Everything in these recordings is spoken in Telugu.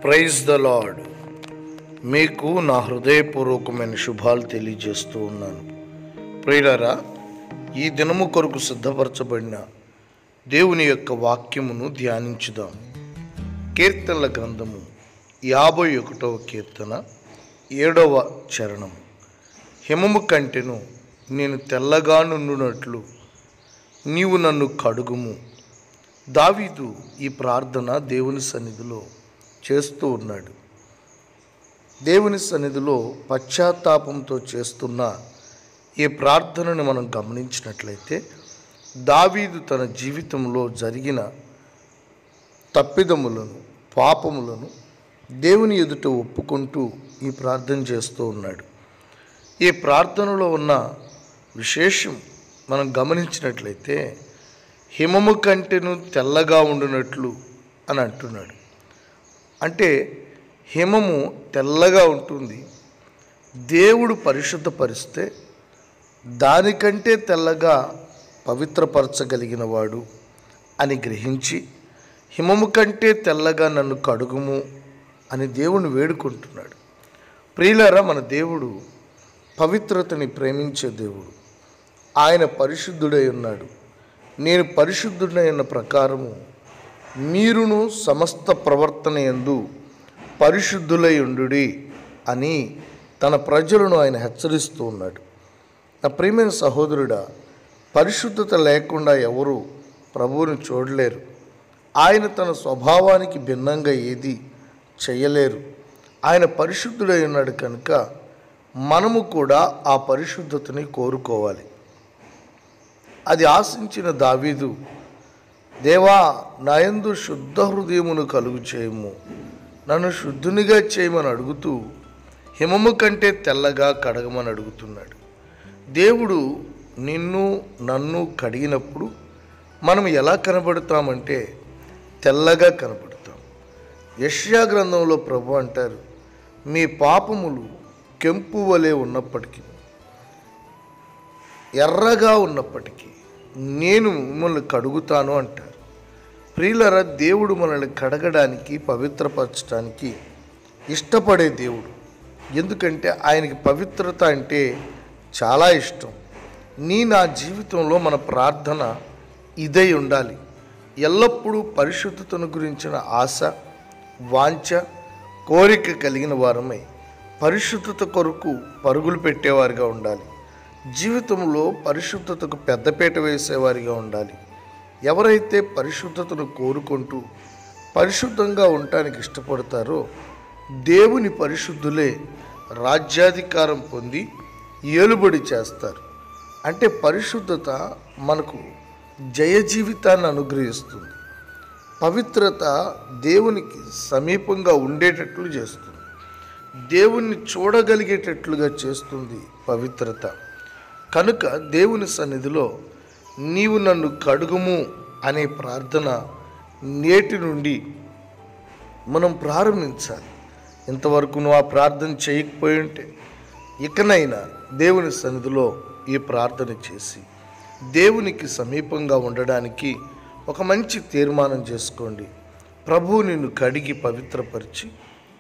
Praise the lord. మీకు నా హృదయపూర్వకమైన శుభాలు తెలియజేస్తూ ఉన్నాను. ప్రియులారా, ఈ దినము కొరకు సిద్ధపరచబడిన దేవుని యొక్క వాక్యమును ధ్యానించుదాం. కీర్తనల గ్రంథము 51వ కీర్తన 7వ చరణము. హిమము కంటెను నేను తెల్లగా నుండునట్లు నీవు నన్ను కడుగుము. దావీదు ఈ ప్రార్థన దేవుని సన్నిధిలో చేస్తూ ఉన్నాడు. దేవుని సన్నిధిలో పశ్చాత్తాపంతో చేస్తున్న ఈ ప్రార్థనను మనం గమనించినట్లయితే, దావీదు తన జీవితంలో జరిగిన తప్పిదములను, పాపములను దేవుని ఎదుట ఒప్పుకుంటూ ఈ ప్రార్థన చేస్తూ ఉన్నాడు. ఈ ప్రార్థనలో ఉన్న విశేషం మనం గమనించినట్లయితే, హిమము కంటెను తెల్లగా ఉండునట్లు అని అంటున్నాడు. అంటే హిమము తెల్లగా ఉంటుంది. దేవుడు పరిశుద్ధపరిస్తే దానికంటే తెల్లగా పవిత్రపరచగలిగిన వాడు అని గ్రహించి, హిమము కంటే తెల్లగా నన్ను కడుగుము అని దేవుని వేడుకుంటున్నాడు. ప్రియులారా, మన దేవుడు పవిత్రతని ప్రేమించే దేవుడు. ఆయన పరిశుద్ధుడై ఉన్నాడు. నేను పరిశుద్ధుడై ఉన్న ప్రకారము మీరును సమస్త ప్రవర్తన యందు పరిశుద్ధులై ఉండుడి అని తన ప్రజలను ఆయన హెచ్చరిస్తూ ఉన్నాడు. నా ప్రియమైన సహోదరుడా, పరిశుద్ధత లేకుండా ఎవరు ప్రభువుని చూడలేరు. ఆయన తన స్వభావానికి భిన్నంగా ఏది చేయలేరు. ఆయన పరిశుద్ధుడై ఉన్నాడు కనుక మనము కూడా ఆ పరిశుద్ధతని కోరుకోవాలి. అది ఆశించిన దావీదు, దేవా నాయందు శుద్ధ హృదయమును కలుగు చేయము, నన్ను శుద్ధునిగా చేయమని అడుగుతూ హిమము కంటే తెల్లగా కడగమని అడుగుతున్నాడు. దేవుడు నిన్ను నన్ను కడిగినప్పుడు మనం ఎలా కనబడతామంటే తెల్లగా కనబడతాం. యెషయా గ్రంథంలో ప్రభు అంటారు, మీ పాపములు కెంపు వలె ఉన్నప్పటికీ, ఎర్రగా ఉన్నప్పటికీ నేను మిమ్మల్ని కడుగుతాను అంటారు. ప్రియులారా, దేవుడు మనల్ని కడగడానికి, పవిత్రపరచడానికి ఇష్టపడే దేవుడు. ఎందుకంటే ఆయనకి పవిత్రత అంటే చాలా ఇష్టం. నా జీవితంలో మన ప్రార్థన ఇదై ఉండాలి. ఎల్లప్పుడూ పరిశుద్ధతను గురించిన ఆశ, వాంఛ, కోరిక కలిగిన వారమై పరిశుద్ధత కొరకు పరుగులు పెట్టేవారిగా ఉండాలి. జీవితంలో పరిశుద్ధతకు పెద్దపీట వేసేవారిగా ఉండాలి. ఎవరైతే పరిశుద్ధతను కోరుకుంటూ పరిశుద్ధంగా ఉండటానికి ఇష్టపడతారో దేవుని పరిశుద్ధులే రాజ్యాధికారం పొంది ఏలుబడి చేస్తారు. అంటే పరిశుద్ధత మనకు జయ జీవితాన్ని అనుగ్రహిస్తుంది. పవిత్రత దేవునికి సమీపంగా ఉండేటట్లు చేస్తుంది. దేవుణ్ణి చూడగలిగేటట్లుగా చేస్తుంది పవిత్రత. కనుక దేవుని సన్నిధిలో నీవు నన్ను కడుగుము అనే ప్రార్థన నేటి నుండి మనం ప్రారంభించాలి. ఇంతవరకు నువ్వు ఆ ప్రార్థన చేయకపోయి ఉంటే ఇకనైనా దేవుని సన్నిధిలో ఈ ప్రార్థన చేసి దేవునికి సమీపంగా ఉండడానికి ఒక మంచి తీర్మానం చేసుకోండి. ప్రభువు నిన్ను కడిగి పవిత్రపరిచి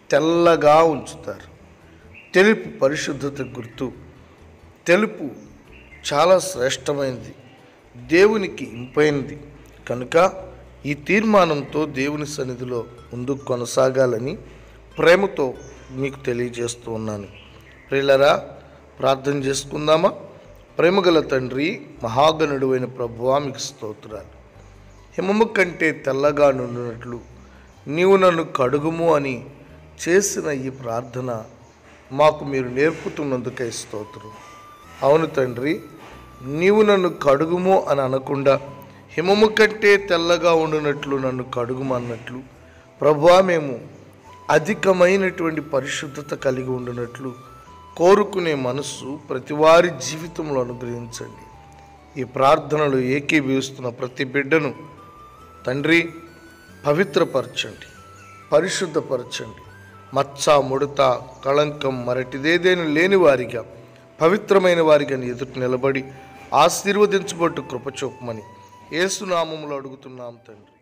తెల్లగా ఉంచుతారు. తెలుపు పరిశుద్ధత గుర్తు. తెలుపు చాలా శ్రేష్టమైనది, దేవునికి ఇంపైనది. కనుక ఈ తీర్మానంతో దేవుని సన్నిధిలో ముందుకు కొనసాగాలని ప్రేమతో మీకు తెలియజేస్తూ ఉన్నాను. ప్రియులారా, ప్రార్థన చేసుకుందామా? ప్రేమగల తండ్రి, మహాగణుడు అయిన ప్రభువా, మీకు స్తోత్రాలు. హిమము కంటే తెల్లగా నుండినట్లు నీవు నన్ను కడుగుము అని చేసిన ఈ ప్రార్థన మాకు మీరు నేర్పుతున్నందుకై స్తోత్రం. అవును తండ్రి, నీవు నన్ను కడుగుము అని అనకుండా హిమము కంటే తెల్లగా ఉండునట్లు నన్ను కడుగుము అన్నట్లు ప్రభువా, మేము అధికమైనటువంటి పరిశుద్ధత కలిగి ఉండునట్లు కోరుకునే మనస్సు ప్రతివారి జీవితంలో అనుగ్రహించండి. ఈ ప్రార్థనలు ఏకీభవిస్తున్న ప్రతి బిడ్డను తండ్రి పవిత్రపరచండి, పరిశుద్ధపరచండి. మచ్చ, ముడత, కళంకం మరటిదేదేను లేని వారిగా, పవిత్రమైన వారిగా నీ ఎదుట నిలబడి ఆశీర్వదించబట్టు కృపచూపమని యేసు నామములో అడుగుతున్నాం తండ్రి.